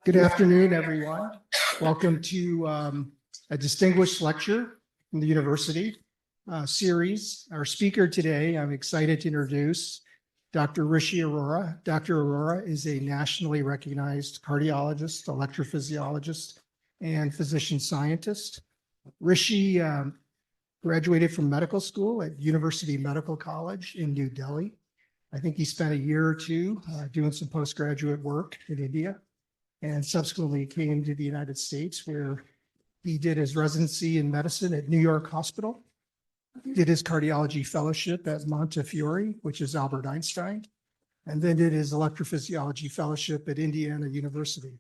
Good afternoon, everyone. Welcome to a distinguished lecture from the university series. Our speaker today, I'm excited to introduce Dr. Rishi Arora. Dr. Arora is a nationally recognized cardiologist, electrophysiologist, and physician scientist. Rishi graduated from medical school at University Medical College in New Delhi. I think he spent a year or two doing some postgraduate work in India, and subsequently came to the United States, where he did his residency in medicine at New York Hospital, did his cardiology fellowship at Montefiore, which is Albert Einstein, and then did his electrophysiology fellowship at Indiana University.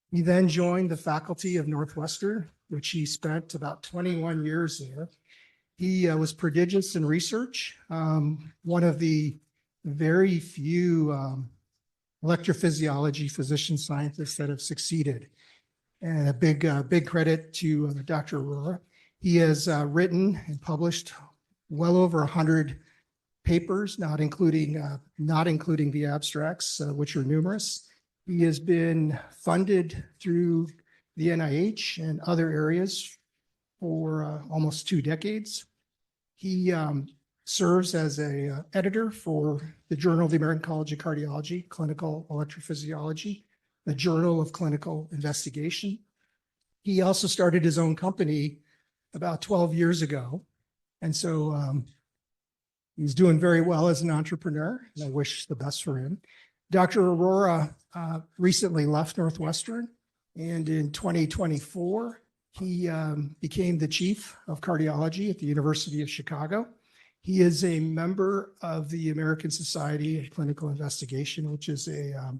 He then joined the faculty of Northwestern, which he spent about 21 years there. He was prodigious in research, one of the very few electrophysiology physician scientists that have succeeded. And a big credit to Dr. Arora. He has written and published well over 100 papers, not including the abstracts, which are numerous. He has been funded through the NIH and other areas for almost 2 decades. He serves as an editor for the Journal of the American College of Cardiology, Clinical Electrophysiology, the Journal of Clinical Investigation. He also started his own company about 12 years ago. And so he's doing very well as an entrepreneur, and I wish the best for him. Dr. Arora recently left Northwestern, and in 2024, he became the chief of cardiology at the University of Chicago. He is a member of the American Society of Clinical Investigation, which is a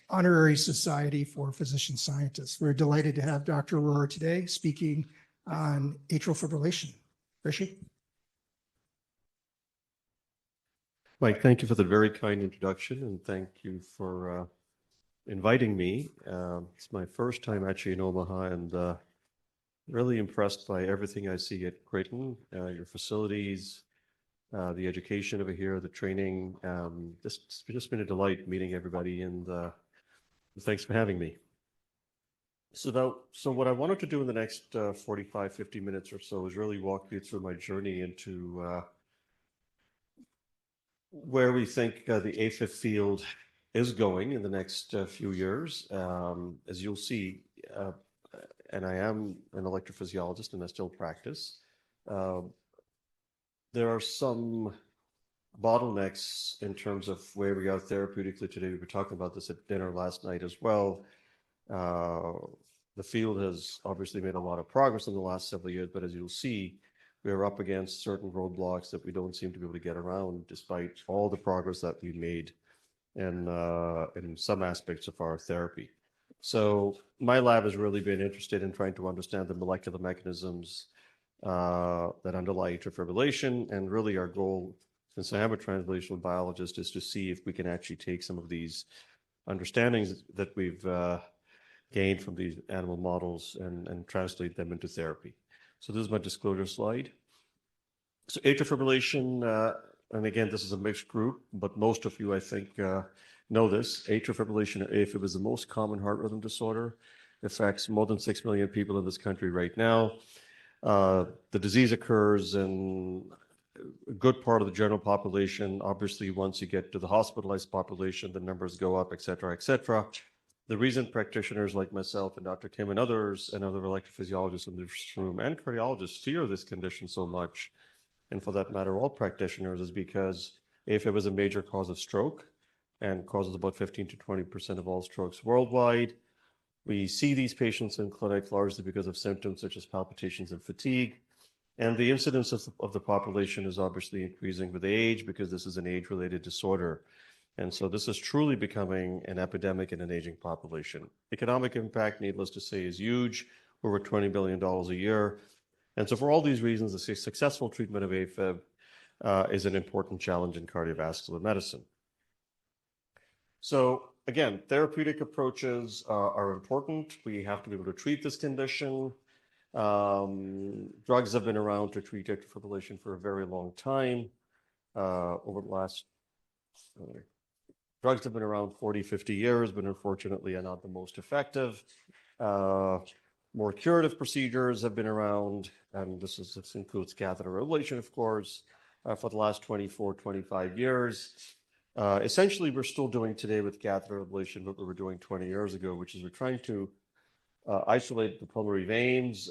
honorary society for physician scientists. We're delighted to have Dr. Arora today speaking on atrial fibrillation. Rishi? Mike, thank you for the very kind introduction, and thank you for inviting me. It's my first time actually in Omaha, and really impressed by everything I see at Creighton, your facilities, the education over here, the training. It's just been a delight meeting everybody, and thanks for having me. So what I wanted to do in the next 45, 50 minutes or so is really walk you through my journey into where we think the AFib field is going in the next few years. As you'll see, and I am an electrophysiologist and I still practice, there are some bottlenecks in terms of where we are therapeutically today. We were talking about this at dinner last night as well. The field has obviously made a lot of progress in the last several years, but as you'll see, we are up against certain roadblocks that we don't seem to be able to get around, despite all the progress that we made in some aspects of our therapy. So my lab has really been interested in trying to understand the molecular mechanisms that underlie atrial fibrillation, and really our goal, since I am a translational biologist, is to see if we can actually take some of these understandings that we've gained from these animal models and translate them into therapy. So this is my disclosure slide. So atrial fibrillation, and again, this is a mixed group, but most of you, I think, know this. Atrial fibrillation, or AFib, is the most common heart rhythm disorder. It affects more than 6 million people in this country right now. The disease occurs in a good part of the general population. Obviously, once you get to the hospitalized population, the numbers go up, et cetera, et cetera. The reason practitioners like myself and Dr. Kim and others and other electrophysiologists in this room and cardiologists fear this condition so much, and for that matter, all practitioners, is because AFib is a major cause of stroke and causes about 15 to 20% of all strokes worldwide. We see these patients in clinic largely because of symptoms such as palpitations and fatigue. And the incidence of the population is obviously increasing with age, because this is an age-related disorder. And so this is truly becoming an epidemic in an aging population. Economic impact, needless to say, is huge, over $20 billion a year. And so for all these reasons, the successful treatment of AFib is an important challenge in cardiovascular medicine. So again, therapeutic approaches are important. We have to be able to treat this condition. Drugs have been around to treat atrial fibrillation for a very long time. Over the last drugs have been around 40, 50 years, but unfortunately are not the most effective. More curative procedures have been around, and this includes catheter ablation, of course, for the last 24, 25 years. Essentially, we're still doing today with catheter ablation what we were doing 20 years ago, which is we're trying to isolate the pulmonary veins.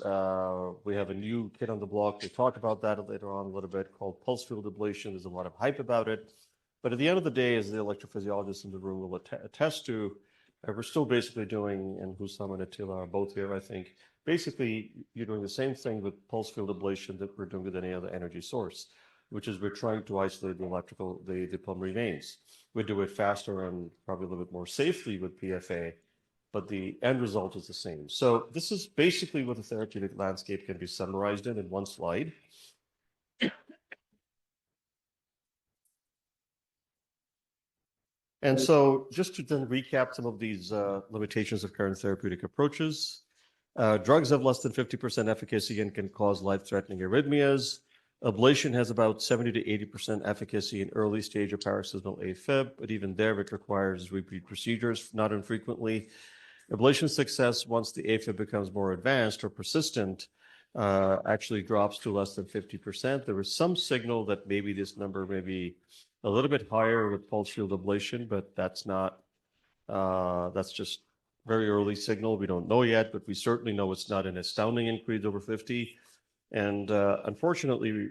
We have a new kit on the block. We'll talk about that later on a little bit, called pulse field ablation. There's a lot of hype about it. But at the end of the day, as the electrophysiologists in the room will attest to, we're still basically doing, and CUSOM and Atrial are both here, I think, basically you're doing the same thing with pulse field ablation that we're doing with any other energy source, which is we're trying to isolate the pulmonary veins. We do it faster and probably a little bit more safely with PFA, but the end result is the same. So this is basically what the therapeutic landscape can be summarized in one slide. And so just to then recap some of these limitations of current therapeutic approaches, drugs have less than 50% efficacy and can cause life-threatening arrhythmias. Ablation has about 70 to 80% efficacy in early stage of paroxysmal AFib, but even there it requires repeat procedures, not infrequently. Ablation success, once the AFib becomes more advanced or persistent, actually drops to less than 50%. There is some signal that maybe this number may be a little bit higher with pulse field ablation, but that's just very early signal. We don't know yet, but we certainly know it's not an astounding increase over 50. And unfortunately,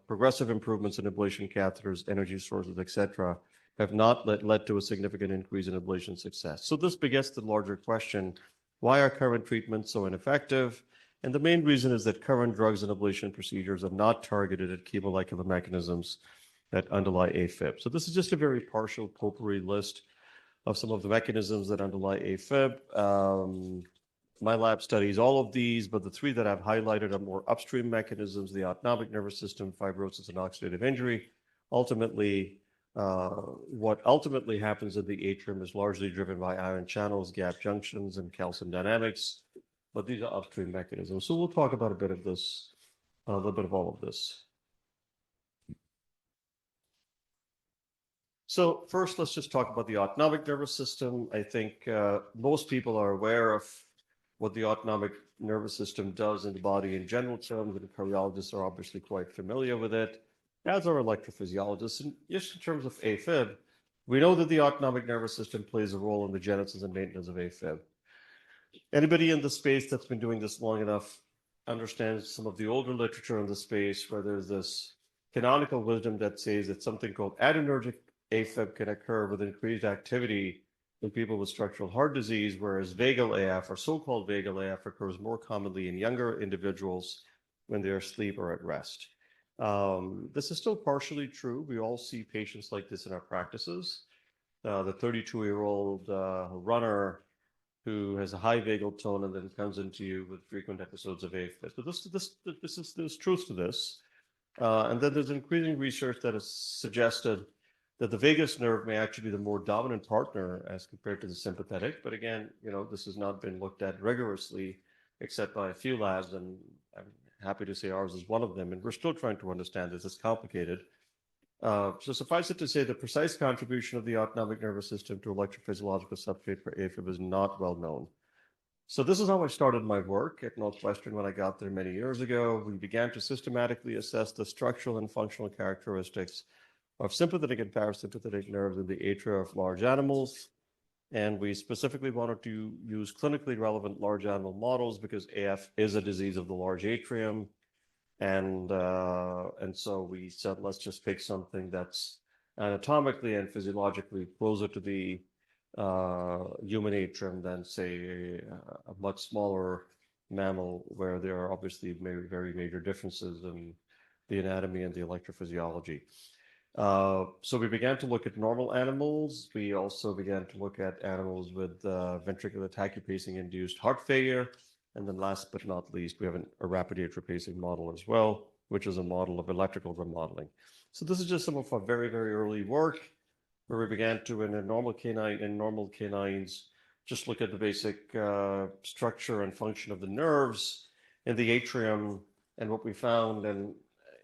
progressive improvements in ablation catheters, energy sources, et cetera, have not led to a significant increase in ablation success. So this begets the larger question, why are current treatments so ineffective? And the main reason is that current drugs and ablation procedures are not targeted at key molecular mechanisms that underlie AFib. So this is just a very partial potpourri list of some of the mechanisms that underlie AFib. My lab studies all of these, but the three that I've highlighted are more upstream mechanisms: the autonomic nervous system, fibrosis, and oxidative injury. Ultimately, what ultimately happens in the atrium is largely driven by ion channels, gap junctions, and calcium dynamics, but these are upstream mechanisms. So we'll talk about a bit of this, a little bit of all of this. So first, let's just talk about the autonomic nervous system. I think most people are aware of what the autonomic nervous system does in the body in general terms, and cardiologists are obviously quite familiar with it, as are electrophysiologists. And just in terms of AFib, we know that the autonomic nervous system plays a role in the genesis and maintenance of AFib. Anybody in the space that's been doing this long enough understands some of the older literature in the space where there's this canonical wisdom that says that something called adrenergic AFib can occur with increased activity in people with structural heart disease, whereas vagal AF, or so-called vagal AF, occurs more commonly in younger individuals when they're asleep or at rest. This is still partially true. We all see patients like this in our practices. The 32-year-old runner who has a high vagal tone and then comes into you with frequent episodes of AFib. So there's truth to this. And then there's increasing research that has suggested that the vagus nerve may actually be the more dominant partner as compared to the sympathetic. But again, this has not been looked at rigorously, except by a few labs, and I'm happy to say ours is one of them. And we're still trying to understand this. It's complicated. So suffice it to say, the precise contribution of the autonomic nervous system to electrophysiological substrate for AFib is not well known. So this is how I started my work at Northwestern when I got there many years ago. We began to systematically assess the structural and functional characteristics of sympathetic and parasympathetic nerves in the atria of large animals. And we specifically wanted to use clinically relevant large animal models because AF is a disease of the large atrium. And so we said, let's just pick something that's anatomically and physiologically closer to the human atrium than, say, a much smaller mammal, where there are obviously very major differences in the anatomy and the electrophysiology. So we began to look at normal animals. We also began to look at animals with ventricular tachypacing-induced heart failure. And then last but not least, we have a rapid atrial pacing model as well, which is a model of electrical remodeling. So this is just some of our very early work, where we began to, in normal canines, just look at the basic structure and function of the nerves in the atrium. And what we found, and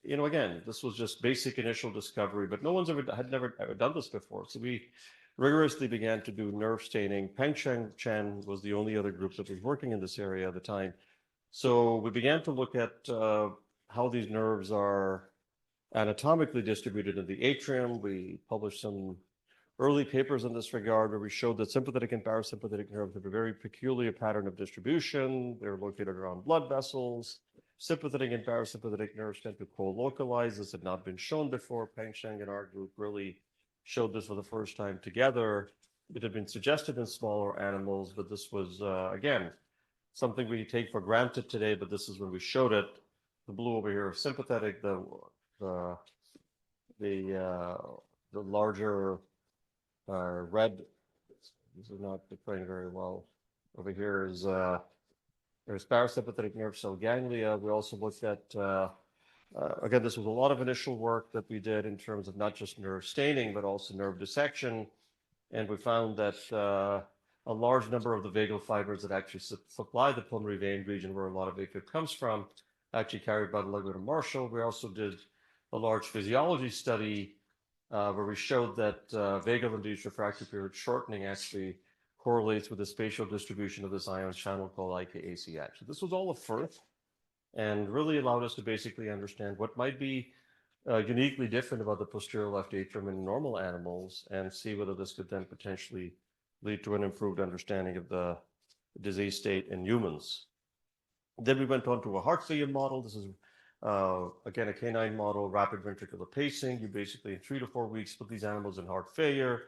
again, this was just basic initial discovery, but no one's had never done this before. So we rigorously began to do nerve staining. Peng Chen was the only other group that was working in this area at the time. So we began to look at how these nerves are anatomically distributed in the atrium. We published some early papers in this regard where we showed that sympathetic and parasympathetic nerves have a very peculiar pattern of distribution. They're located around blood vessels. Sympathetic and parasympathetic nerves tend to co-localize. This had not been shown before. Peng Sheng and our group really showed this for the first time together. It had been suggested in smaller animals, but this was, again, something we take for granted today, but this is when we showed it. The blue over here is sympathetic, the larger red, this is not displaying very well. Over here is there's parasympathetic nerve cell ganglia. We also looked at, again, this was a lot of initial work that we did in terms of not just nerve staining, but also nerve dissection. And we found that a large number of the vagal fibers that actually supply the pulmonary vein region where a lot of AFib comes from, actually carried by the ligament of Marshall. We also did a large physiology study where we showed that vagal-induced refractory period shortening actually correlates with the spatial distribution of this ion channel called IKACH. So this was all a first and really allowed us to basically understand what might be uniquely different about the posterior left atrium in normal animals and see whether this could then potentially lead to an improved understanding of the disease state in humans. Then we went on to a heart failure model. This is, again, a canine model, rapid ventricular pacing. You basically, in 3 to 4 weeks, put these animals in heart failure.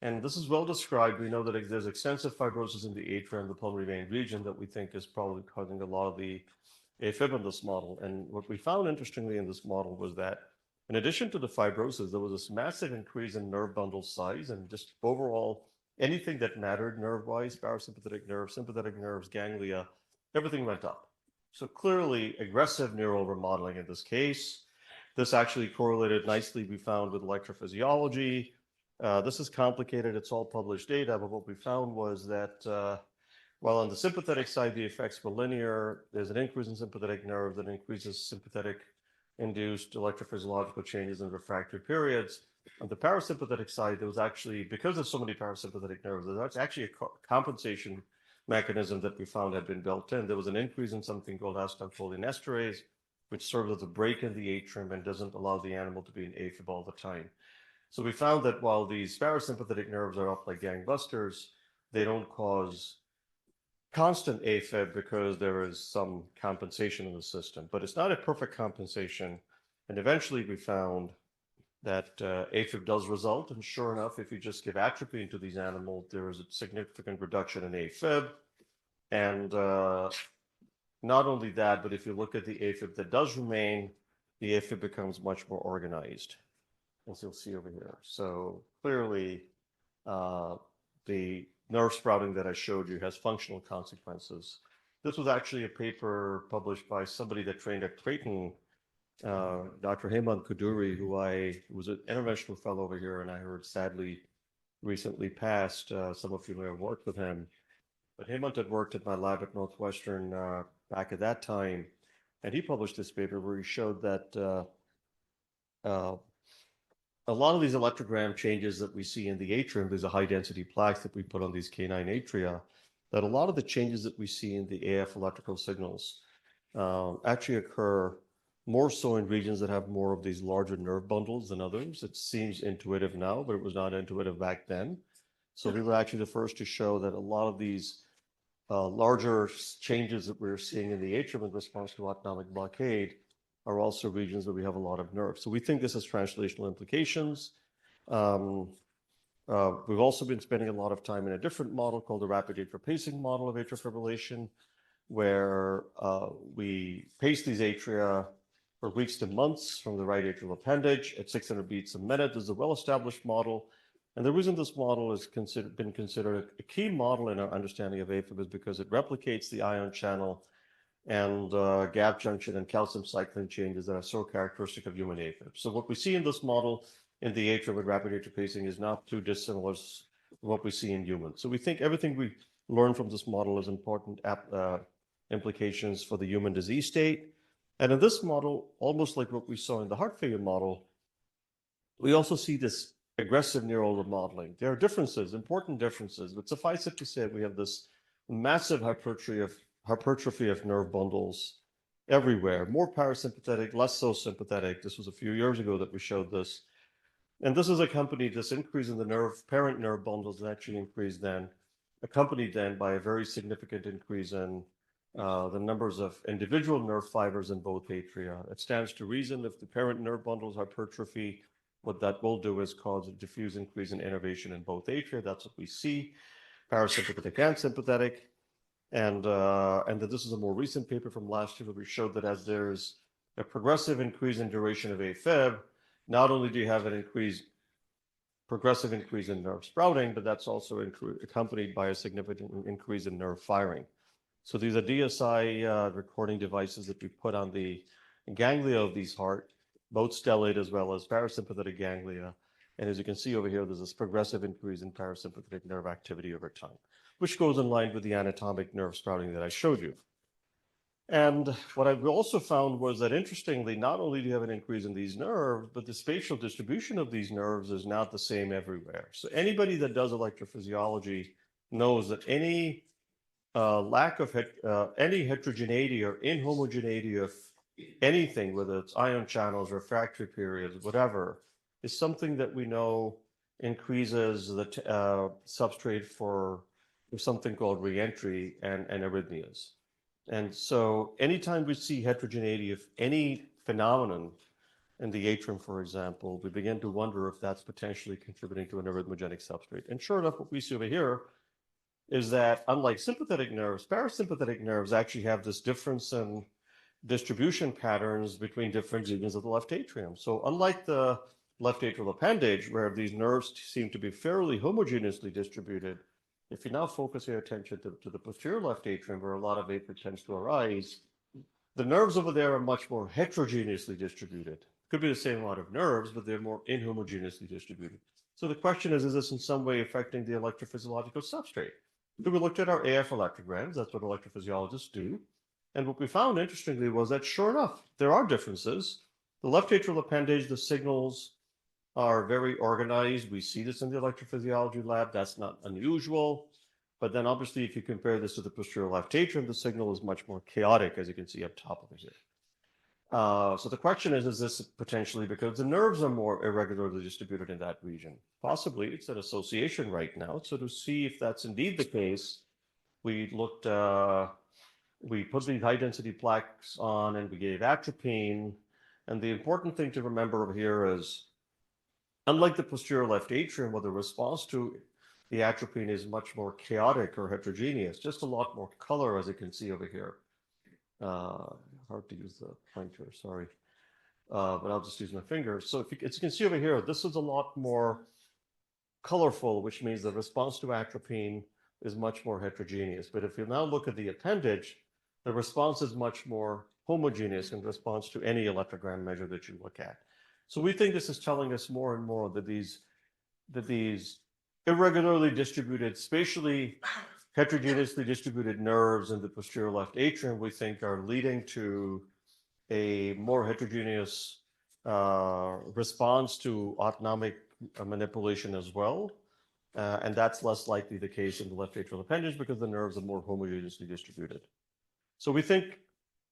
And this is well described. We know that there's extensive fibrosis in the atrium, the pulmonary vein region, that we think is probably causing a lot of the AFib in this model. And what we found interestingly in this model was that in addition to the fibrosis, there was this massive increase in nerve bundle size and just overall anything that mattered nerve-wise, parasympathetic nerves, sympathetic nerves, ganglia, everything went up. So clearly aggressive neural remodeling in this case. This actually correlated nicely, we found, with electrophysiology. This is complicated, it's all published data, but what we found was that while on the sympathetic side, the effects were linear, there's an increase in sympathetic nerve that increases sympathetic induced electrophysiological changes in refractory periods. On the parasympathetic side, there was actually, because there's so many parasympathetic nerves, there's actually a compensation mechanism that we found had been built in. There was an increase in something called acetylcholinesterase, which serves as a brake in the atrium and doesn't allow the animal to be in AFib all the time. So we found that while these parasympathetic nerves are up like gangbusters, they don't cause constant AFib because there is some compensation in the system, but it's not a perfect compensation. And eventually we found that AFib does result, and sure enough, if you just give atropine to these animals, there is a significant reduction in AFib. And not only that, but if you look at the AFib that does remain, the AFib becomes much more organized, as you'll see over here. So clearly, the nerve sprouting that I showed you has functional consequences. This was actually a paper published by somebody that trained at Creighton, Dr. Hemant Kuduri, who was an interventional fellow over here, and I heard sadly recently passed. Some of you may have worked with him. But Hemant had worked at my lab at Northwestern back at that time, and he published this paper where he showed that a lot of these electrogram changes that we see in the atrium, there's a high-density plaques that we put on these canine atria, that a lot of the changes that we see in the AF electrical signals actually occur more so in regions that have more of these larger nerve bundles than others. It seems intuitive now, but it was not intuitive back then. So we were actually the first to show that a lot of these larger changes that we're seeing in the atrium in response to autonomic blockade are also regions where we have a lot of nerve. So we think this has translational implications. We've also been spending a lot of time in a different model called the rapid atrial pacing model of atrial fibrillation, where we pace these atria for weeks to months from the right atrial appendage at 600 beats a minute. This is a well-established model. And the reason this model has been considered a key model in our understanding of AFib is because it replicates the ion channel and gap junction and calcium cycling changes that are so characteristic of human AFib. So what we see in this model in the atrium with rapid atrial pacing is not too dissimilar to what we see in humans. So we think everything we learn from this model is important implications for the human disease state. And in this model, almost like what we saw in the heart failure model, we also see this aggressive neural remodeling. There are differences, important differences, but suffice it to say we have this massive hypertrophy of nerve bundles everywhere, more parasympathetic, less so sympathetic. This was a few years ago that we showed this. And this is accompanied, this increase in the parent nerve bundles actually increased then, accompanied then by a very significant increase in the numbers of individual nerve fibers in both atria. It stands to reason if the parent nerve bundles hypertrophy, what that will do is cause a diffuse increase in innervation in both atria. That's what we see, parasympathetic and sympathetic. And that this is a more recent paper from last year where we showed that as there's a progressive increase in duration of AFib, not only do you have an progressive increase in nerve sprouting, but that's also accompanied by a significant increase in nerve firing. So these are DSI recording devices that we put on the ganglia of these heart, both stellate as well as parasympathetic ganglia. And as you can see over here, there's this progressive increase in parasympathetic nerve activity over time, which goes in line with the anatomic nerve sprouting that I showed you. And what I've also found was that, interestingly, not only do you have an increase in these nerves, but the spatial distribution of these nerves is not the same everywhere. So anybody that does electrophysiology knows that any lack of any heterogeneity or inhomogeneity of anything, whether it's ion channels, refractory periods, whatever, is something that we know increases the substrate for something called reentry and arrhythmias. And so anytime we see heterogeneity of any phenomenon in the atrium, for example, we begin to wonder if that's potentially contributing to an arrhythmogenic substrate. And sure enough, what we see over here is that unlike sympathetic nerves, parasympathetic nerves actually have this difference in distribution patterns between different regions of the left atrium. So unlike the left atrial appendage, where these nerves seem to be fairly homogeneously distributed, if you now focus your attention to the posterior left atrium, where a lot of AFib tends to arise, the nerves over there are much more heterogeneously distributed. Could be the same amount of nerves, but they're more inhomogeneously distributed. So the question is this in some way affecting the electrophysiological substrate? So we looked at our AF electrograms. That's what electrophysiologists do. And what we found, interestingly, was that sure enough, there are differences. The left atrial appendage, the signals are very organized. We see this in the electrophysiology lab. That's not unusual. But then obviously, if you compare this to the posterior left atrium, the signal is much more chaotic, as you can see up top of it here. So the question is this potentially because the nerves are more irregularly distributed in that region? Possibly. It's an association right now. So to see if that's indeed the case, we looked, we put these high density plaques on and we gave atropine. And the important thing to remember over here is, unlike the posterior left atrium, where the response to the atropine is much more chaotic or heterogeneous, just a lot more color, as you can see over here. Hard to use the pointer, sorry. But I'll just use my finger. So as you can see over here, this is a lot more colorful, which means the response to atropine is much more heterogeneous. But if you now look at the appendage, the response is much more homogeneous in response to any electrogram measure that you look at. So we think this is telling us more and more that these irregularly distributed, spatially heterogeneously distributed nerves in the posterior left atrium, we think, are leading to a more heterogeneous response to autonomic manipulation as well. And that's less likely the case in the left atrial appendage because the nerves are more homogeneously distributed. So we think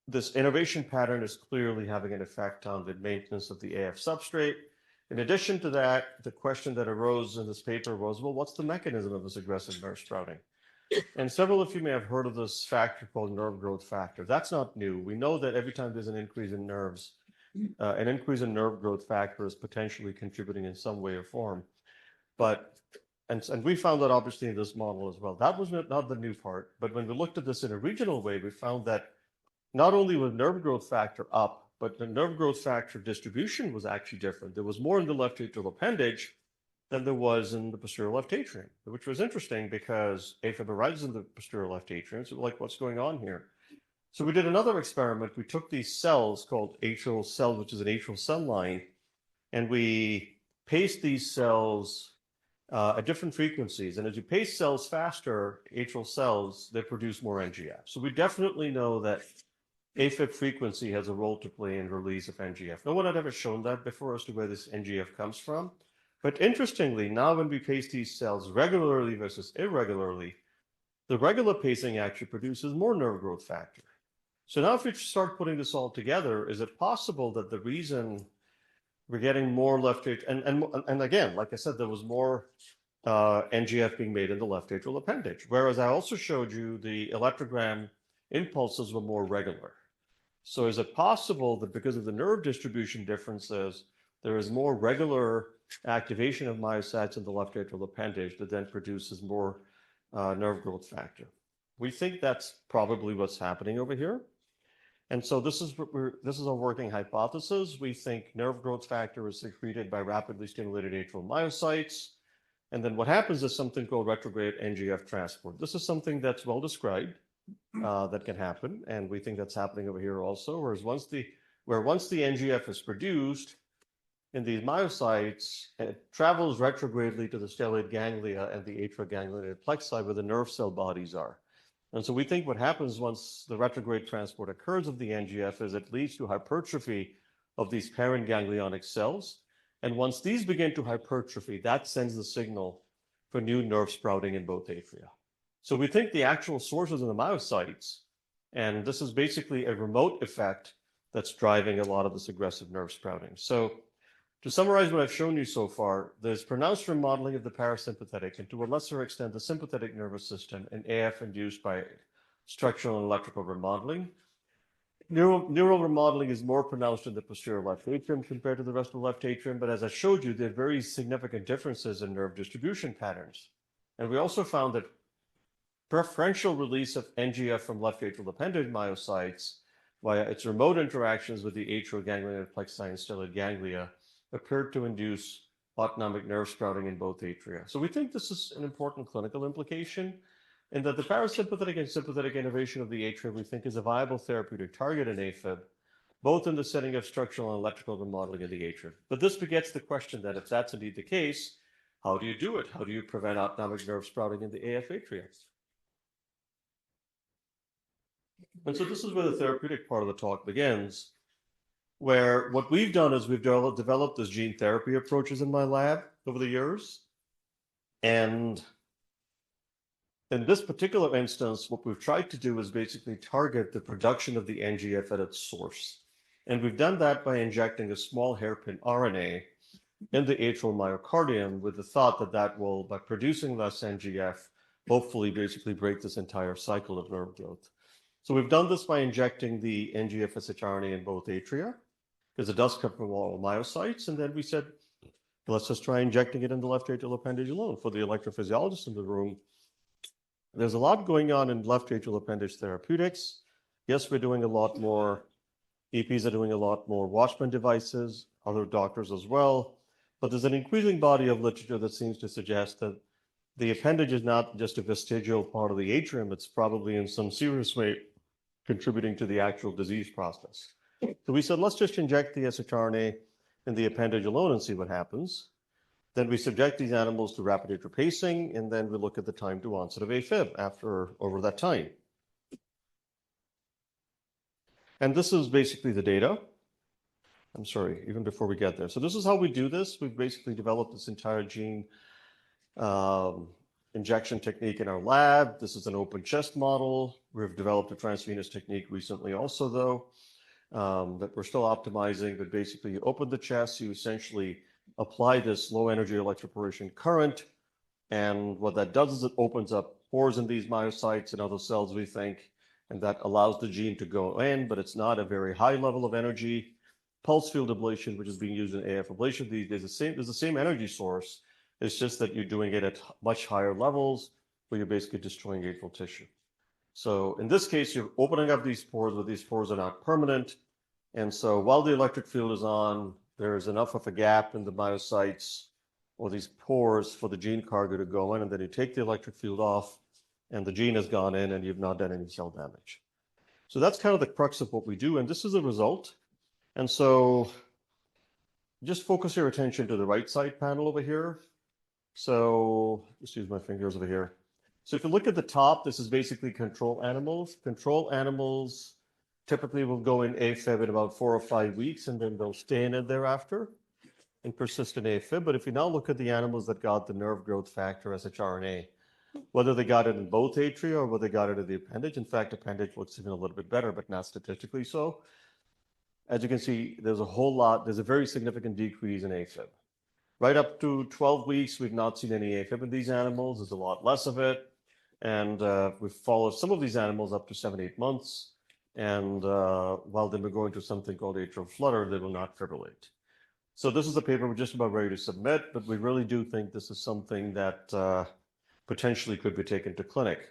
this innervation pattern is clearly having an effect on the maintenance of the AF substrate. In addition to that, the question that arose in this paper was, well, what's the mechanism of this aggressive nerve sprouting? And several of you may have heard of this factor called nerve growth factor. That's not new. We know that every time there's an increase in nerves, an increase in nerve growth factor is potentially contributing in some way or form. And we found that obviously in this model as well. That was not the new part, but when we looked at this in a regional way, we found that not only was nerve growth factor up, but the nerve growth factor distribution was actually different. There was more in the left atrial appendage than there was in the posterior left atrium, which was interesting because AFib arises in the posterior left atrium. So like, what's going on here? So we did another experiment. We took these cells called atrial cells, which is an atrial cell line, and we paced these cells at different frequencies. And as you pace cells faster, atrial cells, they produce more NGF. So we definitely know that AFib frequency has a role to play in release of NGF. No one had ever shown that before as to where this NGF comes from. But interestingly, now when we pace these cells regularly versus irregularly, the regular pacing actually produces more nerve growth factor. So now if we start putting this all together, is it possible that the reason we're getting more left atrial, and again, like I said, there was more NGF being made in the left atrial appendage, whereas I also showed you the electrogram impulses were more regular. So is it possible that because of the nerve distribution differences, there is more regular activation of myocytes in the left atrial appendage that then produces more nerve growth factor? We think that's probably what's happening over here. And so this is a working hypothesis. We think nerve growth factor is secreted by rapidly stimulated atrial myocytes. And then what happens is something called retrograde NGF transport. This is something that's well described that can happen. And we think that's happening over here also. Whereas once the NGF is produced in these myocytes, it travels retrogradely to the stellate ganglia and the atrioganglionated plexi where the nerve cell bodies are. And so we think what happens once the retrograde transport occurs of the NGF is it leads to hypertrophy of these parent ganglionic cells. And once these begin to hypertrophy, that sends the signal for new nerve sprouting in both atria. So we think the actual sources in the myocytes, and this is basically a remote effect that's driving a lot of this aggressive nerve sprouting. So to summarize what I've shown you so far, there's pronounced remodeling of the parasympathetic and to a lesser extent the sympathetic nervous system in AF induced by structural and electrical remodeling. Neural remodeling is more pronounced in the posterior left atrium compared to the rest of the left atrium, but as I showed you, there are very significant differences in nerve distribution patterns. And we also found that preferential release of NGF from left atrial appendage myocytes via its remote interactions with the atrioganglionated plexi and stellate ganglia appeared to induce autonomic nerve sprouting in both atria. So we think this is an important clinical implication in that the parasympathetic and sympathetic innervation of the atria we think is a viable therapeutic target in AFib, both in the setting of structural and electrical remodeling of the atria. But this begets the question that if that's indeed the case, how do you do it? How do you prevent autonomic nerve sprouting in the AF atria? And so this is where the therapeutic part of the talk begins, where what we've done is we've developed this gene therapy approaches in my lab over the years. And in this particular instance, what we've tried to do is basically target the production of the NGF at its source. And we've done that by injecting a small hairpin RNA in the atrial myocardium with the thought that that will, by producing less NGF, hopefully basically break this entire cycle of nerve growth. So we've done this by injecting the NGF shRNA in both atria, because it does come from all myocytes. And then we said, let's just try injecting it in the left atrial appendage alone. For the electrophysiologist in the room, there's a lot going on in left atrial appendage therapeutics. Yes, we're doing a lot more. EPs are doing a lot more Watchman devices, other doctors as well. But there's an increasing body of literature that seems to suggest that the appendage is not just a vestigial part of the atrium, it's probably in some serious way contributing to the actual disease process. So we said, let's just inject the shRNA in the appendage alone and see what happens. Then we subject these animals to rapid atrial pacing, and then we look at the time to onset of AFib over that time. And this is basically the data. I'm sorry, even before we get there. So this is how we do this. We've basically developed this entire gene injection technique in our lab. This is an open chest model. We've developed a transvenous technique recently also, though, that we're still optimizing. But basically, you open the chest, you essentially apply this low energy electroporation current. And what that does is it opens up pores in these myocytes and other cells, we think, and that allows the gene to go in, but it's not a very high level of energy. Pulse field ablation, which is being used in AF ablation these days, is the same energy source. It's just that you're doing it at much higher levels where you're basically destroying atrial tissue. So in this case, you're opening up these pores, but these pores are not permanent. And so while the electric field is on, there is enough of a gap in the myocytes or these pores for the gene cargo to go in, and then you take the electric field off and the gene has gone in and you've not done any cell damage. So that's kind of the crux of what we do. And this is the result. And so just focus your attention to the right side panel over here. So just use my fingers over here. So if you look at the top, this is basically control animals. Control animals typically will go in AFib in about 4 or 5 weeks, and then they'll stay in it thereafter. and persistent AFib. But if you now look at the animals that got the nerve growth factor shRNA, whether they got it in both atria or whether they got it in the appendage, in fact, appendage looks even a little bit better, but not statistically so. As you can see, there's a very significant decrease in AFib. Right up to 12 weeks, we've not seen any AFib in these animals. There's a lot less of it. And we've followed some of these animals up to 7-8 months. And while they were going through something called atrial flutter, they will not fibrillate. So this is a paper we're just about ready to submit, but we really do think this is something that potentially could be taken to clinic.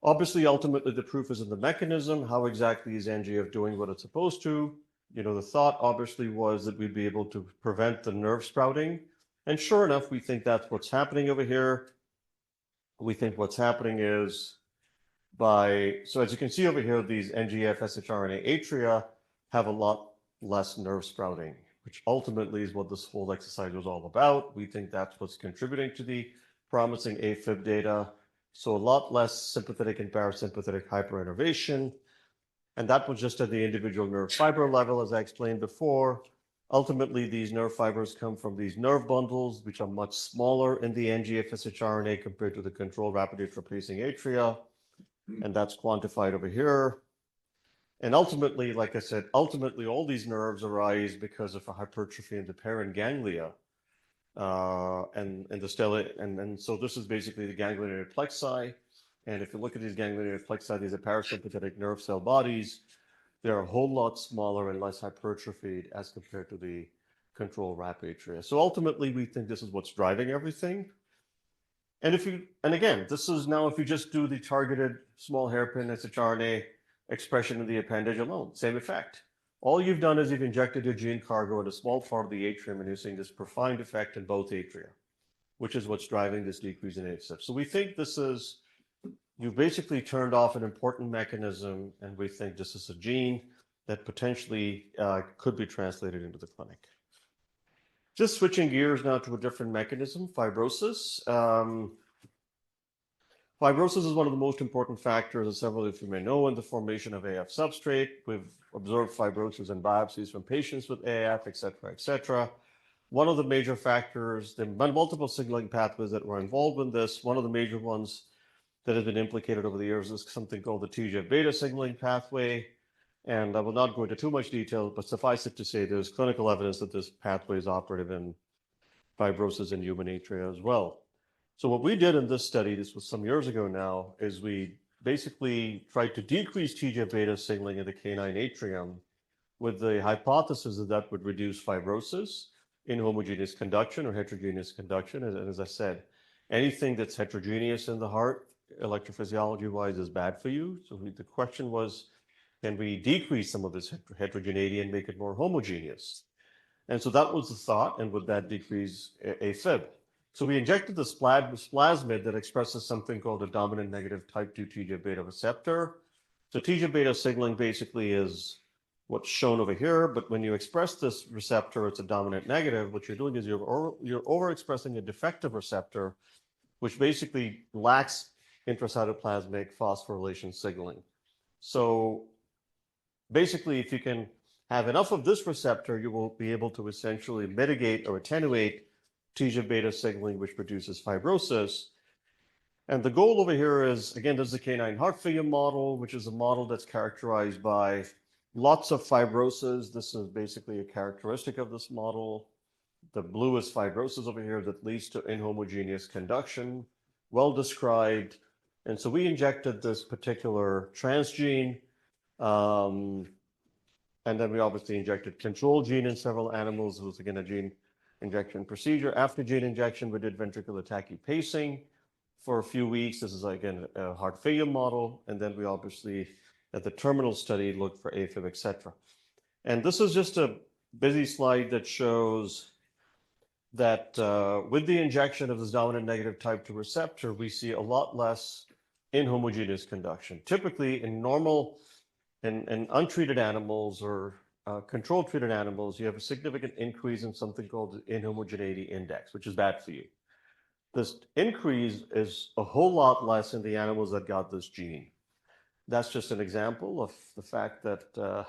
Obviously, ultimately, the proof is in the mechanism. How exactly is NGF doing what it's supposed to? The thought obviously was that we'd be able to prevent the nerve sprouting. And sure enough, we think that's what's happening over here. We think what's happening is so as you can see over here, these NGF shRNA atria have a lot less nerve sprouting, which ultimately is what this whole exercise was all about. We think that's what's contributing to the promising AFib data. So a lot less sympathetic and parasympathetic hyperinnervation. And that was just at the individual nerve fiber level, as I explained before. Ultimately, these nerve fibers come from these nerve bundles, which are much smaller in the NGF shRNA compared to the controlled rapid atrial pacing atria. And that's quantified over here. And ultimately, like I said, all these nerves arise because of a hypertrophy in the parent ganglia. And so this is basically the ganglionated plexi. And if you look at these ganglionated plexi, these are parasympathetic nerve cell bodies. They're a whole lot smaller and less hypertrophied as compared to the controlled rap atria. So ultimately, we think this is what's driving everything. And again, this is now if you just do the targeted small hairpin shRNA expression in the appendage alone, same effect. All you've done is you've injected your gene cargo in a small part of the atrium, and you're seeing this profound effect in both atria, which is what's driving this decrease in AFib. So we think you've basically turned off an important mechanism, and we think this is a gene that potentially could be translated into the clinic. Just switching gears now to a different mechanism, fibrosis. Fibrosis is one of the most important factors, as several of you may know, in the formation of AF substrate. We've observed fibrosis in biopsies from patients with AF, et cetera, et cetera. One of the major factors, there are multiple signaling pathways that were involved in this. One of the major ones that has been implicated over the years is something called the TGF-beta signaling pathway. And I will not go into too much detail, but suffice it to say there's clinical evidence that this pathway is operative in fibrosis in human atria as well. So what we did in this study, this was some years ago now, is we basically tried to decrease TGF-beta signaling in the canine atrium with the hypothesis that that would reduce fibrosis, inhomogeneous conduction or heterogeneous conduction. And as I said, anything that's heterogeneous in the heart, electrophysiology-wise, is bad for you. So the question was, can we decrease some of this heterogeneity and make it more homogeneous? And so that was the thought, and would that decrease AFib? So we injected this plasmid that expresses something called a dominant negative type 2 TGF-beta receptor. So TGF-beta signaling basically is what's shown over here, but when you express this receptor, it's a dominant negative. What you're doing is you're overexpressing a defective receptor, which basically lacks intracytoplasmic phosphorylation signaling. So basically, if you can have enough of this receptor, you will be able to essentially mitigate or attenuate TGF-beta signaling, which produces fibrosis. And the goal over here is, again, this is a canine heart failure model, which is a model that's characterized by lots of fibrosis. This is basically a characteristic of this model. The blue is fibrosis over here that leads to inhomogeneous conduction, well described. And so we injected this particular transgene, and then we obviously injected control gene in several animals. It was, again, a gene injection procedure. After gene injection, we did ventricular tachypacing for a few weeks. This is, again, a heart failure model. And then we obviously, at the terminal study, looked for AFib, et cetera. And this is just a busy slide that shows that with the injection of this dominant negative type 2 receptor, we see a lot less inhomogeneous conduction. Typically, in normal and untreated animals or control treated animals, you have a significant increase in something called the inhomogeneity index, which is bad for you. This increase is a whole lot less in the animals that got this gene. That's just an example of the fact that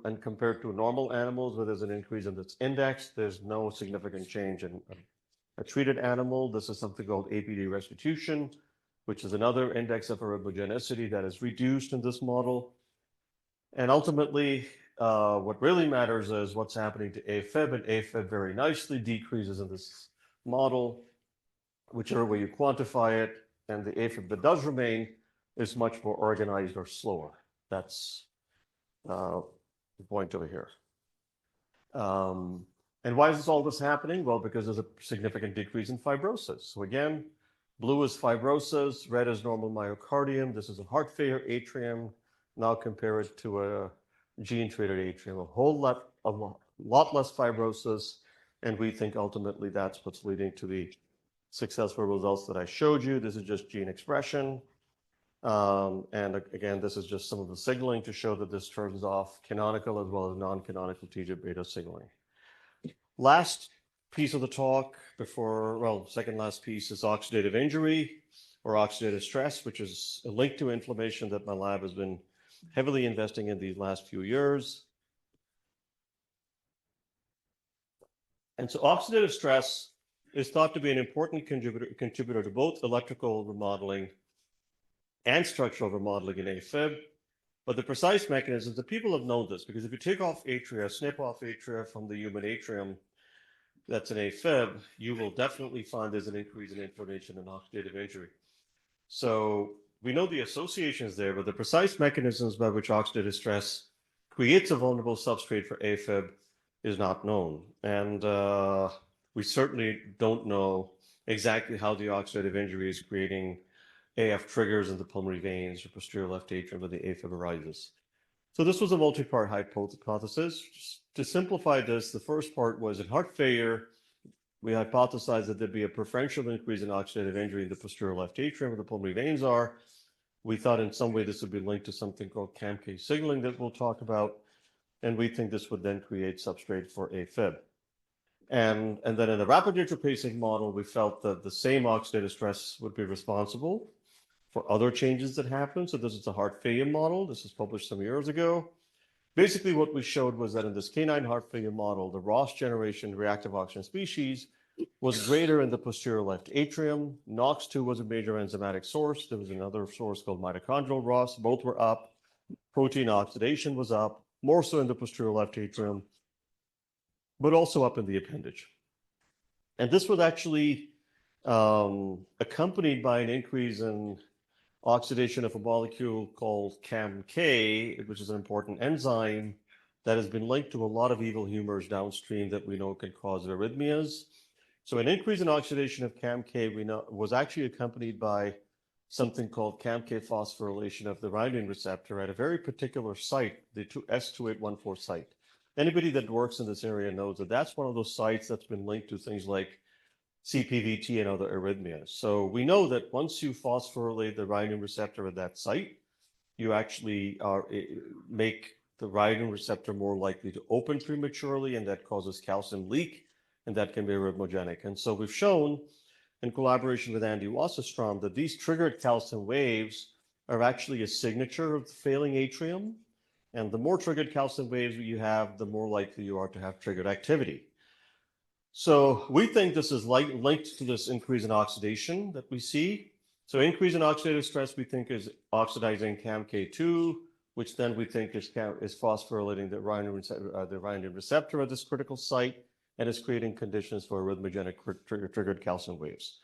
and compared to normal animals where there's an increase in this index, there's no significant change in a treated animal. This is something called APD restitution, which is another index of arrhythmogenicity that is reduced in this model. And ultimately, what really matters is what's happening to AFib, and AFib very nicely decreases in this model, whichever way you quantify it, and the AFib that does remain is much more organized or slower. That's the point over here. And why is all this happening? Well, because there's a significant decrease in fibrosis. So again, blue is fibrosis, red is normal myocardium. This is a heart failure atrium. Now compare it to a gene-treated atrium, a lot less fibrosis. And we think ultimately that's what's leading to the successful results that I showed you. This is just gene expression. And again, this is just some of the signaling to show that this turns off canonical as well as non-canonical TGF beta signaling. Last piece of the talk second last piece is oxidative injury or oxidative stress, which is a link to inflammation that my lab has been heavily investing in these last few years. And so oxidative stress is thought to be an important contributor to both electrical remodeling and structural remodeling in AFib. But the precise mechanisms, the people have known this, because if you take off atria, snip off atria from the human atrium, that's an AFib, you will definitely find there's an increase in inflammation and oxidative injury. So we know the association is there, but the precise mechanisms by which oxidative stress creates a vulnerable substrate for AFib is not known. And we certainly don't know exactly how the oxidative injury is creating AF triggers in the pulmonary veins or posterior left atrium where the AFib arises. So this was a multi-part hypothesis. Just to simplify this, the first part was in heart failure, we hypothesized that there'd be a preferential increase in oxidative injury in the posterior left atrium where the pulmonary veins are. We thought in some way this would be linked to something called CAMK signaling that we'll talk about. And we think this would then create substrate for AFib. And then in the rapid atrial pacing model, we felt that the same oxidative stress would be responsible for other changes that happen. So this is a heart failure model. This was published some years ago. Basically, what we showed was that in this canine heart failure model, the ROS generation reactive oxygen species was greater in the posterior left atrium. NOX2 was a major enzymatic source. There was another source called mitochondrial ROS. Both were up. Protein oxidation was up, more so in the posterior left atrium, but also up in the appendage. And this was actually accompanied by an increase in oxidation of a molecule called CAMK, which is an important enzyme that has been linked to a lot of evil humors downstream that we know can cause arrhythmias. So an increase in oxidation of CAMK we know was actually accompanied by something called CAMK phosphorylation of the ryanodine receptor at a very particular site, the S2814 site. Anybody that works in this area knows that that's one of those sites that's been linked to things like CPVT and other arrhythmias. So we know that once you phosphorylate the ryanodine receptor at that site, you actually make the ryanodine receptor more likely to open prematurely, and that causes calcium leak, and that can be arrhythmogenic. And so we've shown in collaboration with Andy Wasserstrom that these triggered calcium waves are actually a signature of the failing atrium. And the more triggered calcium waves you have, the more likely you are to have triggered activity. So we think this is linked to this increase in oxidation that we see. So increase in oxidative stress we think is oxidizing CAMK2, which then we think is phosphorylating the ryanodine receptor at this critical site and is creating conditions for arrhythmogenic triggered calcium waves.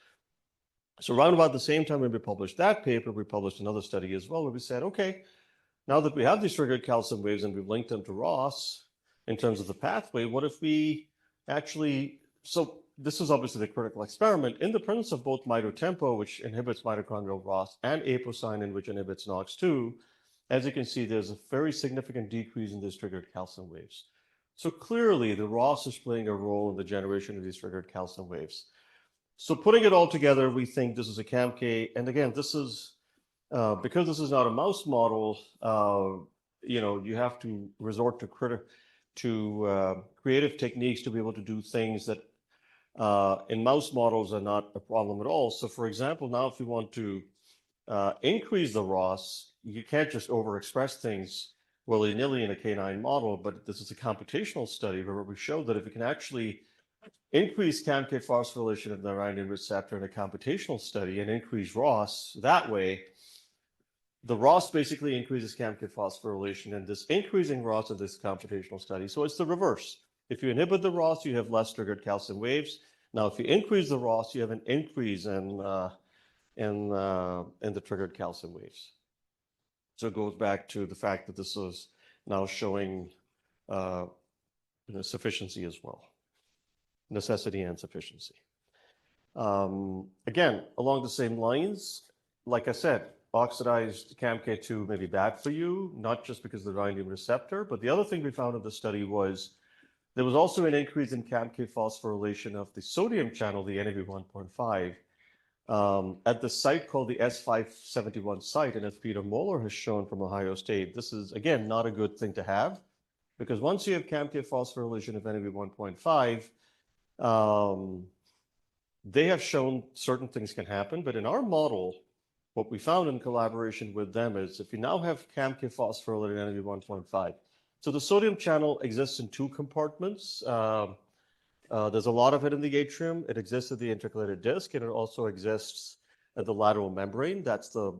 So around about the same time when we published that paper, we published another study as well where we said, okay, now that we have these triggered calcium waves and we've linked them to ROS in terms of the pathway, what if we actually, so this is obviously the critical experiment, in the presence of both mitotempo, which inhibits mitochondrial ROS, and aposinin, which inhibits NOX2, as you can see, there's a very significant decrease in these triggered calcium waves. So clearly the ROS is playing a role in the generation of these triggered calcium waves. So putting it all together, we think this is a CAMK, and again, this is, because this is not a mouse model, you have to resort to creative techniques to be able to do things that in mouse models are not a problem at all. So for example, now if you want to increase the ROS, you can't just overexpress things willy-nilly in a canine model, but this is a computational study where we showed that if we can actually increase CAMK phosphorylation of the neurandine receptor in a computational study and increase ROS that way, the ROS basically increases CAMK phosphorylation, and this increasing ROS of this computational study. So it's the reverse. If you inhibit the ROS, you have less triggered calcium waves. Now, if you increase the ROS, you have an increase in the triggered calcium waves. So it goes back to the fact that this is now showing sufficiency as well, necessity and sufficiency. Again, along the same lines, like I said, oxidized CAMK2 may be bad for you, not just because of the neurandine receptor, but the other thing we found in the study was there was also an increase in CAMK phosphorylation of the sodium channel, the NaV1.5, at the site called the S571 site. And as Peter Moeller has shown from Ohio State, this is, again, not a good thing to have, because once you have CAMK phosphorylation of NaV1.5, they have shown certain things can happen. But in our model, what we found in collaboration with them is if you now have CAMK phosphorylated NaV1.5, so the sodium channel exists in two compartments. There's a lot of it in the atrium. It exists at the intercalated disc, and it also exists at the lateral membrane. That's the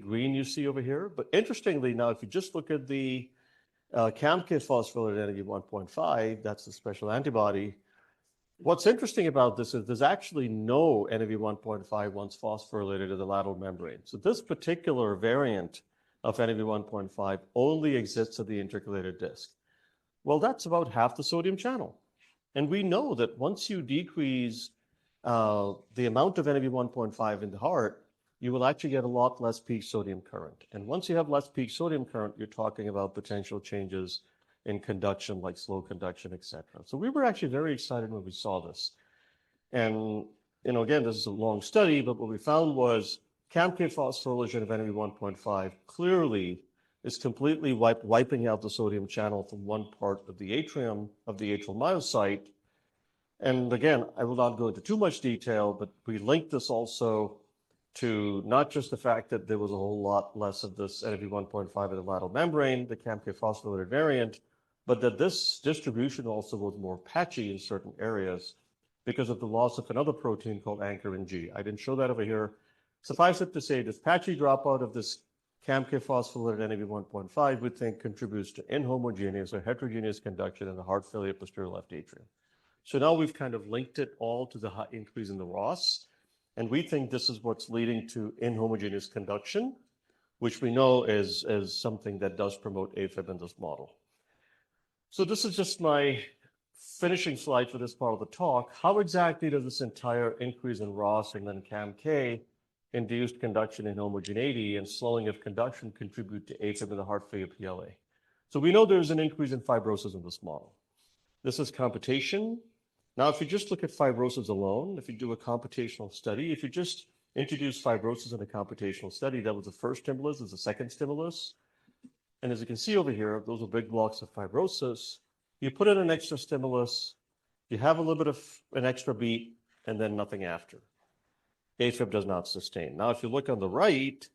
green you see over here. But interestingly, now if you just look at the CAMK phosphorylated NaV1.5, that's the special antibody. What's interesting about this is there's actually no NaV1.5 once phosphorylated to the lateral membrane. So this particular variant of NaV1.5 only exists at the intercalated disc. Well, that's about half the sodium channel. And we know that once you decrease the amount of NaV1.5 in the heart, you will actually get a lot less peak sodium current. And once you have less peak sodium current, you're talking about potential changes in conduction, like slow conduction, et cetera. So we were actually very excited when we saw this. And, again, this is a long study, but what we found was CAMK phosphorylation of NaV1.5 clearly is completely wiping out the sodium channel from one part of the atrium, of the atrial myocyte. And again, I will not go into too much detail, but we linked this also to not just the fact that there was a whole lot less of this NaV1.5 in the lateral membrane, the CAMK phosphorylated variant, but that this distribution also was more patchy in certain areas because of the loss of another protein called anchorin G. I didn't show that over here. Suffice it to say, this patchy dropout of this CAMK phosphorylated NaV1.5, we think, contributes to inhomogeneous or heterogeneous conduction in the heart failure posterior left atrium. So now we've kind of linked it all to the increase in the ROS, and we think this is what's leading to inhomogeneous conduction, which we know is something that does promote AFib in this model. So this is just my finishing slide for this part of the talk. How exactly does this entire increase in ROS and then CAMK induced conduction inhomogeneity and slowing of conduction contribute to AFib in the heart failure PLA? So we know there's an increase in fibrosis in this model. This is computation. Now, if you just look at fibrosis alone, if you do a computational study, if you just introduce fibrosis in a computational study, that was the first stimulus, is the second stimulus. And as you can see over here, those are big blocks of fibrosis. You put in an extra stimulus, you have a little bit of an extra beat, and then nothing after. AFib does not sustain. Now, if you look on the right,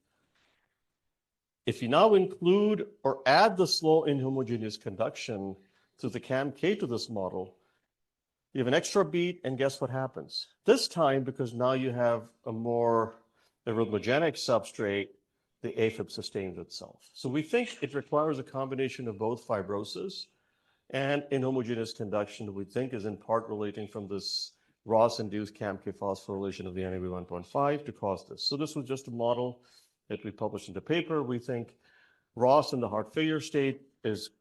if you now include or add the slow inhomogeneous conduction to the CAMK to this model, you have an extra beat, and guess what happens? This time, because now you have a more arrhythmogenic substrate, the AFib sustains itself. So we think it requires a combination of both fibrosis and inhomogeneous conduction that we think is in part relating from this ROS-induced CAMK phosphorylation of the NaV1.5 to cause this. So this was just a model that we published in the paper. We think ROS in the heart failure state is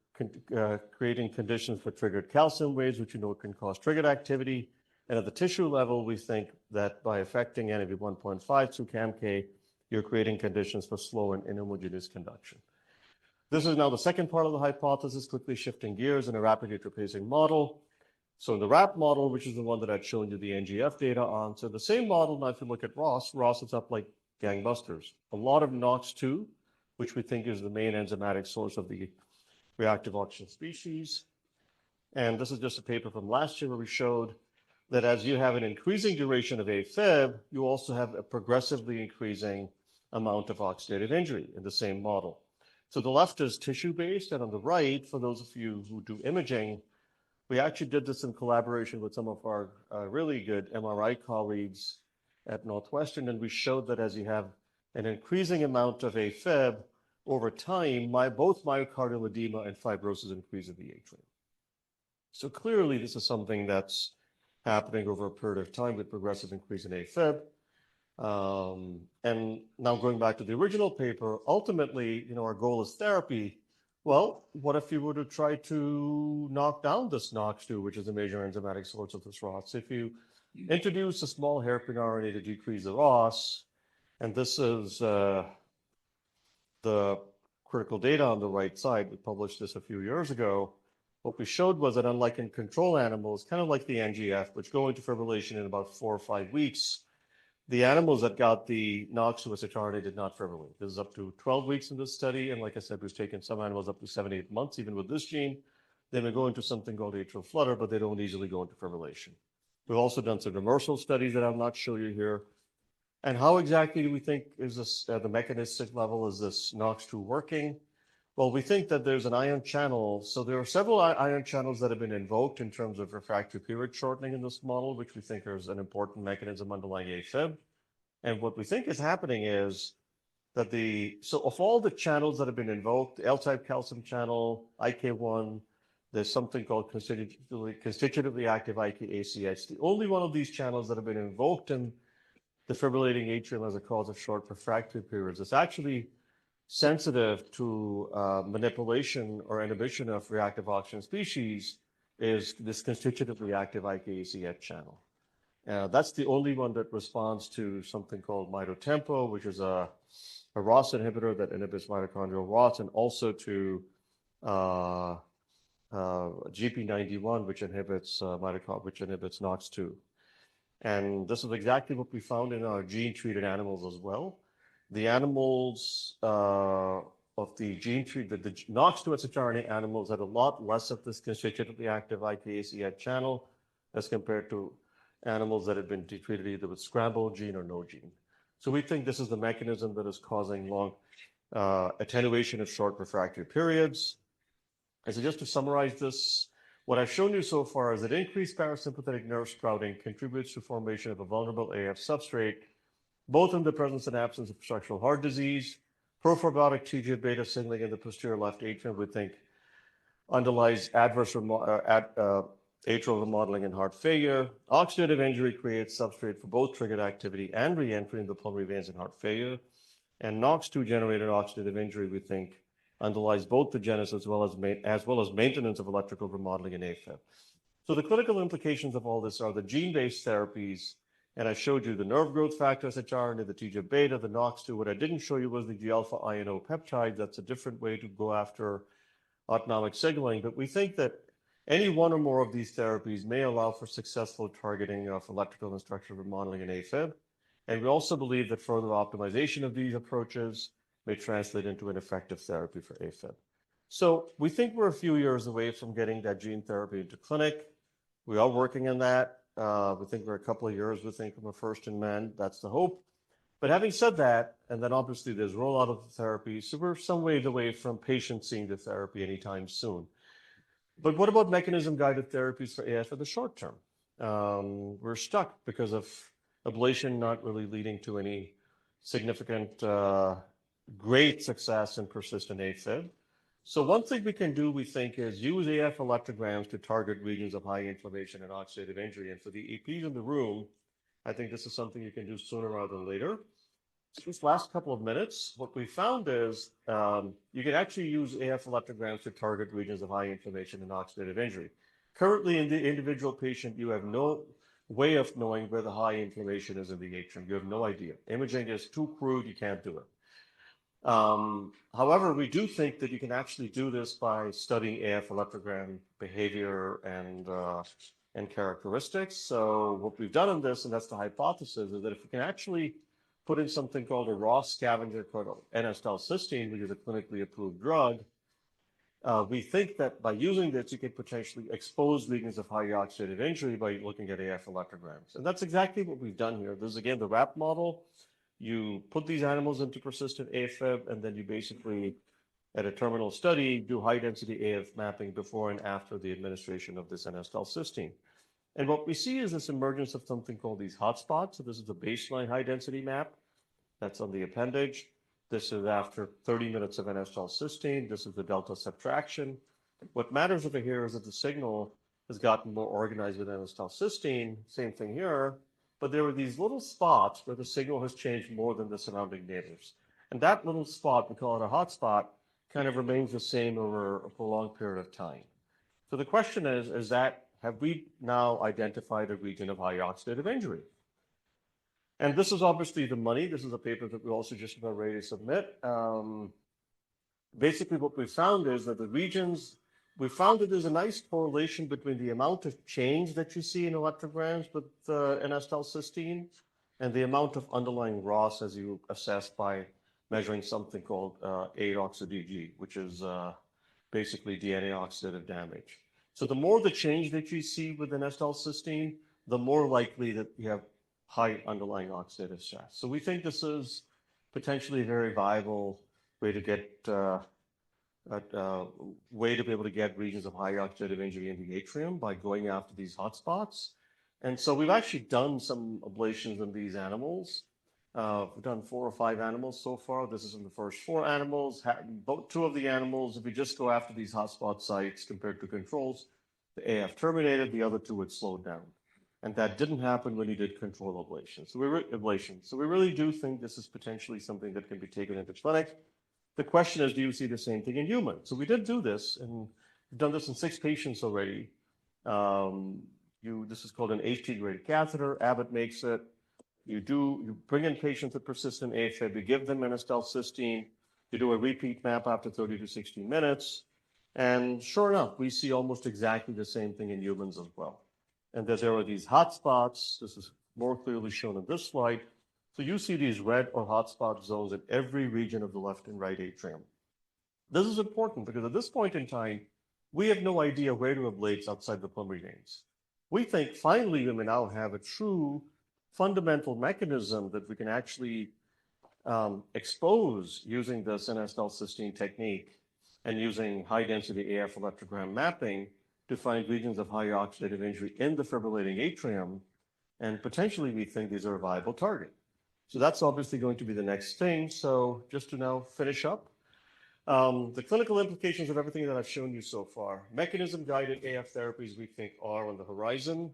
creating conditions for triggered calcium waves, which can cause triggered activity. And at the tissue level, we think that by affecting NaV1.5 through CAMK, you're creating conditions for slow and inhomogeneous conduction. This is now the second part of the hypothesis, quickly shifting gears in a rapid retracing model. So in the RAP model, which is the one that I'd shown you the NGF data on, so the same model, now if you look at ROS is up like gangbusters. A lot of NOX2, which we think is the main enzymatic source of the reactive oxygen species. And this is just a paper from last year where we showed that as you have an increasing duration of AFib, you also have a progressively increasing amount of oxidative injury in the same model. So the left is tissue-based, and on the right, for those of you who do imaging, we actually did this in collaboration with some of our really good MRI colleagues at Northwestern, and we showed that as you have an increasing amount of AFib over time, both myocardial edema and fibrosis increase in the atrium. So clearly, this is something that's happening over a period of time with progressive increase in AFib. And now going back to the original paper, ultimately, our goal is therapy. Well, what if you were to try to knock down this NOX2, which is a major enzymatic source of this ROS? If you introduce a small hairpin RNA to decrease the ROS, and this is the critical data on the right side, we published this a few years ago. What we showed was that unlike in control animals, kind of like the NGF, which go into fibrillation in about 4 or 5 weeks, the animals that got the NOX2 siRNA did not fibrillate. This is up to 12 weeks in this study. And like I said, we've taken some animals up to 7, 8 months, even with this gene. They may go into something called atrial flutter, but they don't easily go into fibrillation. We've also done some reversal studies that I'll not show you here. And how exactly do we think is this, at the mechanistic level, is this NOX2 working? Well, we think that there's an ion channel. So there are several ion channels that have been invoked in terms of refractory period shortening in this model, which we think is an important mechanism underlying AFib. And what we think is happening is that so of all the channels that have been invoked, the L-type calcium channel, IK1, there's something called constitutively active IKACH. The only one of these channels that have been invoked in the fibrillating atrium as a cause of short refractory periods is actually sensitive to manipulation or inhibition of reactive oxygen species is this constitutively active IKACH channel. That's the only one that responds to something called mitotempo, which is a ROS inhibitor that inhibits mitochondrial ROS, and also to GP91, which inhibits NOX2. And this is exactly what we found in our gene-treated animals as well. The animals of the gene-treated, the NOX2 siRNA animals had a lot less of this constitutively active IKACH channel as compared to animals that had been treated either with scrambled gene or no gene. So we think this is the mechanism that is causing long attenuation of short refractory periods. And so just to summarize this, what I've shown you so far is that increased parasympathetic nerve sprouting contributes to formation of a vulnerable AF substrate, both in the presence and absence of structural heart disease. Profibrotic TGF-beta signaling in the posterior left atrium, we think, underlies adverse atrial remodeling and heart failure. Oxidative injury creates substrate for both triggered activity and re-entry in the pulmonary veins and heart failure. And NOX2-generated oxidative injury, we think, underlies both the genesis as well as maintenance of electrical remodeling in AFib. So the clinical implications of all this are the gene-based therapies, and I showed you the nerve growth factor siRNA, the TGF-beta, the NOX2. What I didn't show you was the G-alpha-INO peptide. That's a different way to go after autonomic signaling, but we think that any one or more of these therapies may allow for successful targeting of electrical and structural remodeling in AFib. And we also believe that further optimization of these approaches may translate into an effective therapy for AFib. So we think we're a few years away from getting that gene therapy into clinic. We are working on that. We think we're a couple of years, we think, from a first in man. That's the hope. But having said that, and then obviously there's rollout of the therapy, so we're some ways away from patients seeing the therapy anytime soon. But what about mechanism-guided therapies for AF for the short term? We're stuck because of ablation not really leading to any significant great success in persistent AFib. So one thing we can do, we think, is use AF electrograms to target regions of high inflammation and oxidative injury. And for the EPs in the room, I think this is something you can do sooner rather than later. These last couple of minutes, what we found is you can actually use AF electrograms to target regions of high inflammation and oxidative injury. Currently, in the individual patient, you have no way of knowing where the high inflammation is in the atrium. You have no idea. Imaging is too crude, you can't do it. However, we do think that you can actually do this by studying AF electrogram behavior and characteristics. So what we've done in this, and that's the hypothesis, is that if we can actually put in something called a ROS scavenger called N-acetylcysteine, which is a clinically approved drug, we think that by using this, you can potentially expose regions of high oxidative injury by looking at AF electrograms. And that's exactly what we've done here. This is, again, the RAP model. You put these animals into persistent AFib, and then you basically at a terminal study, do high-density AF mapping before and after the administration of this N-acetylcysteine. And what we see is this emergence of something called these hotspots. So this is the baseline high-density map. That's on the appendage. This is after 30 minutes of N-acetylcysteine. This is the delta subtraction. What matters over here is that the signal has gotten more organized with N-acetylcysteine. Same thing here. But there were these little spots where the signal has changed more than the surrounding neighbors. And that little spot, we call it a hotspot, kind of remains the same over a prolonged period of time. So the question is that, have we now identified a region of high oxidative injury? And this is obviously the money. This is a paper that we also just about ready to submit. Basically, what we found is that the regions, we found that there's a nice correlation between the amount of change that you see in electrograms with N-acetylcysteine and the amount of underlying ROS as you assess by measuring something called 8-oxo-DG, which is basically DNA oxidative damage. So the more the change that you see with N-acetylcysteine, the more likely that you have high underlying oxidative stress. So we think this is potentially a very viable way to get way to be able to get regions of high oxidative injury in the atrium by going after these hotspots. And so we've actually done some ablations in these animals. We've done 4 or 5 animals so far. This is in the first 4 animals. Both 2 of the animals, if we just go after these hotspot sites compared to controls, the AF terminated, the other 2 would slow down. And that didn't happen when you did control ablation. So we really do think this is potentially something that can be taken into clinic. The question is, do you see the same thing in humans? So we did do this, and we've done this in 6 patients already. This is called an HT-graded catheter. Abbott makes it. You bring in patients with persistent AFib, you give them N-acetylcysteine, you do a repeat map after 30 to 60 minutes, and sure enough, we see almost exactly the same thing in humans as well. And there are these hotspots. This is more clearly shown in this slide. So you see these red or hotspot zones in every region of the left and right atrium. This is important because at this point in time, we have no idea where to ablate outside the pulmonary veins. We think finally we may now have a true fundamental mechanism that we can actually expose using this N-acetylcysteine technique and using high-density AF electrogram mapping to find regions of high oxidative injury in the fibrillating atrium, and potentially we think these are a viable target. So that's obviously going to be the next thing. So just to now finish up, the clinical implications of everything that I've shown you so far. Mechanism-guided AF therapies we think are on the horizon.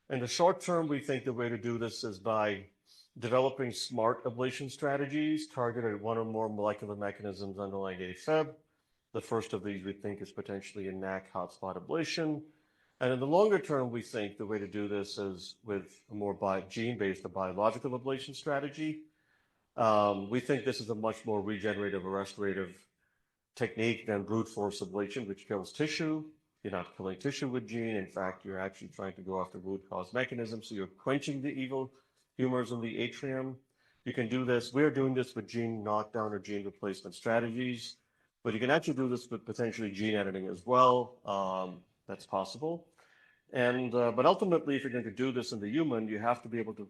In the short term, we think the way to do this is by developing smart ablation strategies targeted at 1 or more molecular mechanisms underlying AFib. The first of these we think is potentially a NAC hotspot ablation. And in the longer term, we think the way to do this is with a more gene-based or biological ablation strategy. We think this is a much more regenerative or restorative technique than brute force ablation, which kills tissue. You're not killing tissue with gene. In fact, you're actually trying to go after root cause mechanisms. So you're quenching the evil humors in the atrium. You can do this. We're doing this with gene knockdown or gene replacement strategies, but you can actually do this with potentially gene editing as well. That's possible. And but ultimately, if you're going to do this in the human, you have to be able to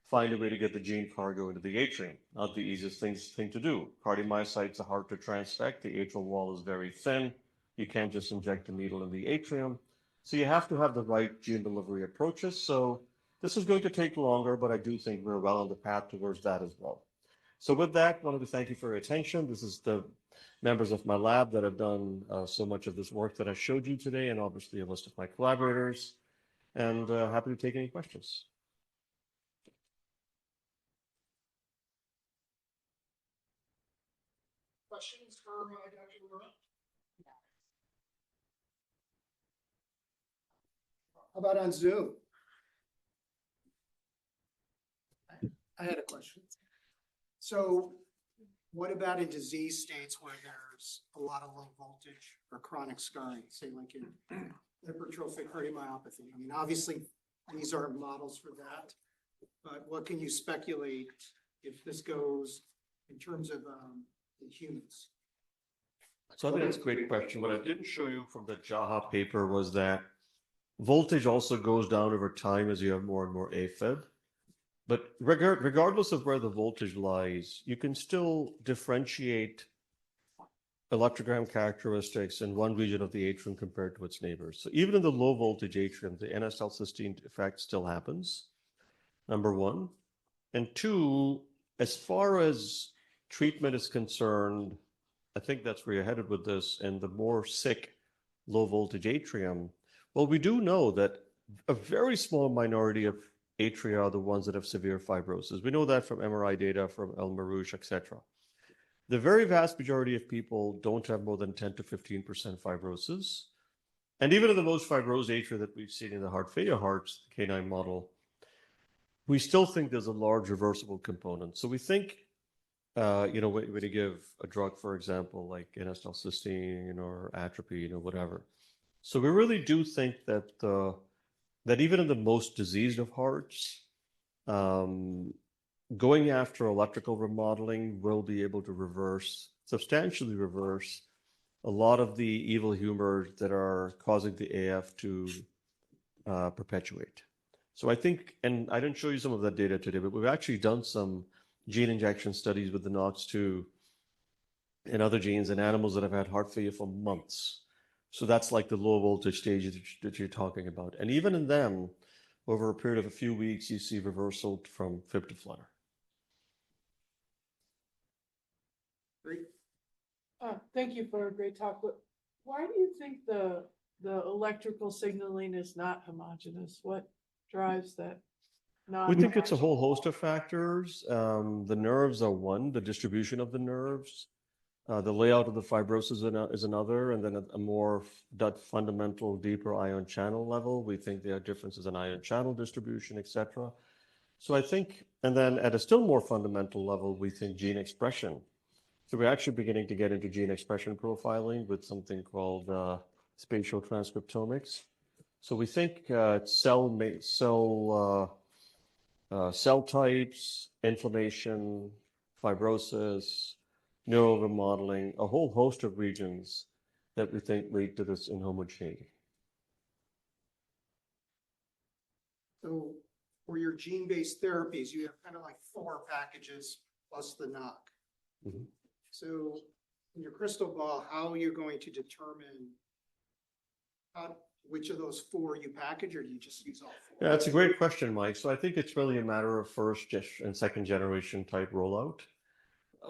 find a way to get the gene cargo into the atrium. Not the easiest thing to do. Cardiomyocytes are hard to transfect. The atrial wall is very thin. You can't just inject a needle in the atrium. So you have to have the right gene delivery approaches. So this is going to take longer, but I do think we're well on the path towards that as well. So with that, I wanted to thank you for your attention. This is the members of my lab that have done so much of this work that I showed you today, and obviously a list of my collaborators, and happy to take any questions. Questions for Dr. Arora? How about on Zoom? I had a question. So what about in disease states where there's a lot of low voltage or chronic scarring, say like in hypertrophic cardiomyopathy? I mean, obviously, these aren't models for that, but what can you speculate if this goes in terms of in humans? So I think that's a great question. What I didn't show you from the Jaha paper was that voltage also goes down over time as you have more and more AFib. But regardless of where the voltage lies, you can still differentiate electrogram characteristics in one region of the atrium compared to its neighbors. So even in the low voltage atrium, the N-acetylcysteine effect still happens, number one. And two, as far as treatment is concerned, I think that's where you're headed with this, and the more sick low voltage atrium, well, we do know that a very small minority of atria are the ones that have severe fibrosis. We know that from MRI data, from El Marouche, etc. The very vast majority of people don't have more than 10 to 15% fibrosis. And even in the most fibrosed atria that we've seen in the heart failure hearts, the canine model, we still think there's a large reversible component. So we think, when you give a drug, for example, like N-acetylcysteine or atropine or whatever. So we really do think that that even in the most diseased of hearts, going after electrical remodeling will be able to substantially reverse a lot of the evil humors that are causing the AF to perpetuate. So I think, and I didn't show you some of that data today, but we've actually done some gene injection studies with the NOX2 and other genes in animals that have had heart failure for months. So that's like the low voltage stage that you're talking about. And even in them, over a period of a few weeks, you see reversal from fib to flutter. Great. Thank you for a great talk. Why do you think the electrical signaling is not homogeneous? What drives that? We think it's a whole host of factors. The nerves are one, the distribution of the nerves, the layout of the fibrosis is another, and then a more fundamental, deeper ion channel level. We think there are differences in ion channel distribution, etc. So I think, and then at a still more fundamental level, we think gene expression. So we're actually beginning to get into gene expression profiling with something called spatial transcriptomics. So we think cell types, inflammation, fibrosis, neural remodeling, a whole host of regions that we think lead to this inhomogeneity. So for your gene-based therapies, you have kind of like 4 packages plus the knock. Mm-hmm. So in your crystal ball, how are you going to determine which of those 4 you package, or do you just use all 4? Yeah, that's a great question, Mike. So I think it's really a matter of first and second generation type rollout.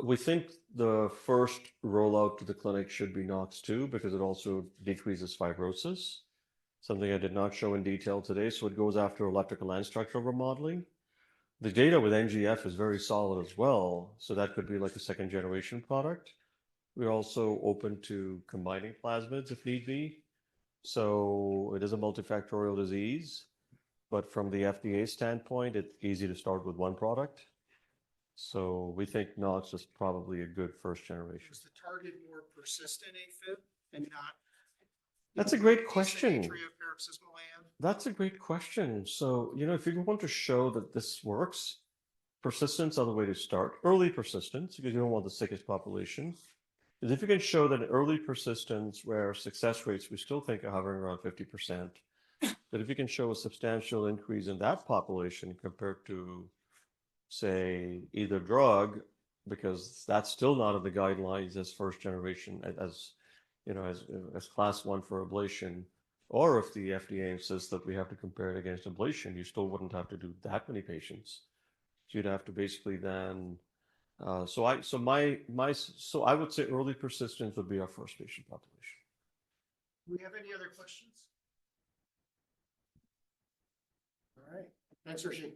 We think the first rollout to the clinic should be NOX2 because it also decreases fibrosis, something I did not show in detail today. So it goes after electrical and structural remodeling. The data with NGF is very solid as well. So that could be like a second generation product. We're also open to combining plasmids if need be. So it is a multifactorial disease, but from the FDA standpoint, it's easy to start with one product. So we think NOX is probably a good first generation. Is the target more persistent AFib and not? That's a great question. Paroxysmal AF? That's a great question. So, if you want to show that this works, persistence are the way to start. Early persistence, because you don't want the sickest population. Is if you can show that early persistence where success rates we still think are hovering around 50%, that if you can show a substantial increase in that population compared to, say, either drug, because that's still not in the guidelines as first generation, as class 1 for ablation, or if the FDA insists that we have to compare it against ablation, you still wouldn't have to do that many patients. So you'd have to basically then. So I would say early persistence would be our first patient population. Do we have any other questions? All right. Thanks, Rishi.